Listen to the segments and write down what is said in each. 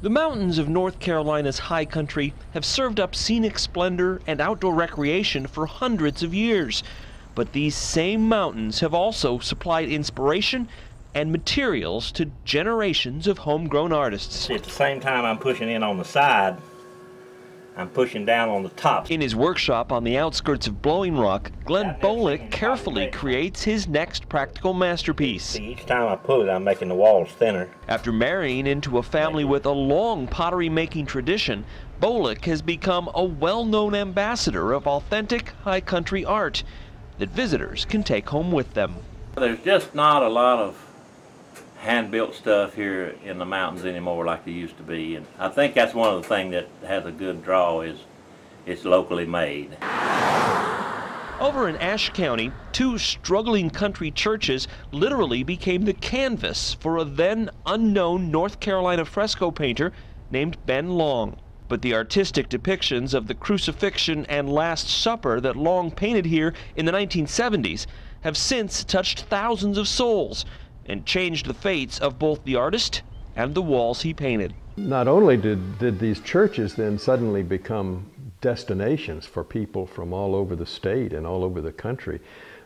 The mountains of North Carolina's high country have served up scenic splendor and outdoor recreation for hundreds of years. But these same mountains have also supplied inspiration and materials to generations of homegrown artists. At the same time I'm pushing in on the side, I'm pushing down on the top. In his workshop on the outskirts of Blowing Rock, Glenn Bolick carefully creates his next practical masterpiece. Each time I pull it, I'm making the walls thinner. After marrying into a family with a long pottery making tradition, Bolick has become a well-known ambassador of authentic high country art that visitors can take home with them. There's just not a lot of hand-built stuff here in the mountains anymore like there used to be, and I think that's one of the things that has a good draw is it's locally made. Over in Ashe County, two struggling country churches literally became the canvas for a then unknown North Carolina fresco painter named Ben Long. But the artistic depictions of the crucifixion and Last Supper that Long painted here in the 1970s have since touched thousands of souls and changed the fates of both the artist and the walls he painted. Not only did these churches then suddenly become destinations for people from all over the state and all over the country,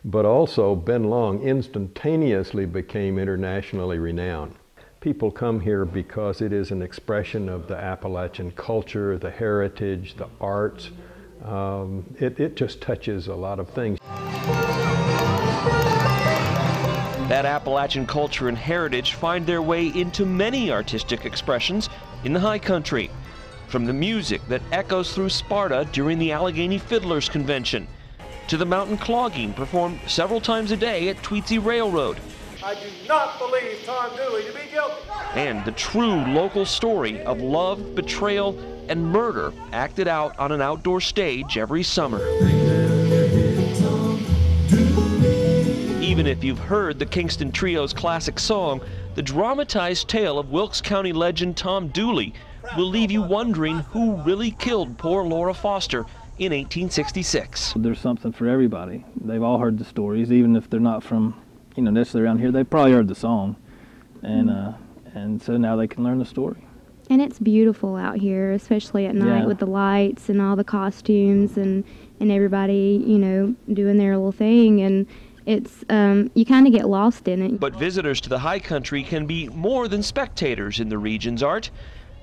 but also Ben Long instantaneously became internationally renowned. People come here because it is an expression of the Appalachian culture, the heritage, the arts. It just touches a lot of things. That Appalachian culture and heritage find their way into many artistic expressions in the high country. From the music that echoes through Sparta during the Alleghany Fiddlers Convention, to the Mountain Clogging performed several times a day at Tweetsie Railroad. I do not believe Tom Dooley to be guilty. And the true local story of love, betrayal, and murder acted out on an outdoor stage every summer. Even if you've heard the Kingston Trio's classic song, the dramatized tale of Wilkes County legend Tom Dooley will leave you wondering who really killed poor Laura Foster in 1866. There's something for everybody. They've all heard the stories, even if they're not from, necessarily around here. They've probably heard the song, and so now they can learn the story. And it's beautiful out here, especially at night with the lights and all the costumes and everybody, doing their little thing, and it's you kind of get lost in it. But visitors to the high country can be more than spectators in the region's art.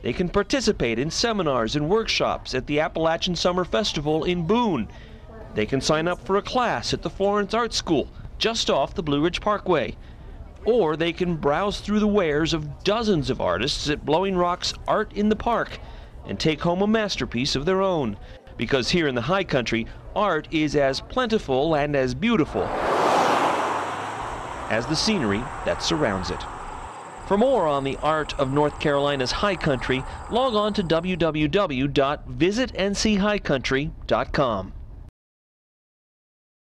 They can participate in seminars and workshops at the Appalachian Summer Festival in Boone. They can sign up for a class at the Florence Art School just off the Blue Ridge Parkway. Or they can browse through the wares of dozens of artists at Blowing Rock's Art in the Park and take home a masterpiece of their own. Because here in the high country, art is as plentiful and as beautiful as the scenery that surrounds it. For more on the art of North Carolina's high country, log on to www.visitnchighcountry.com.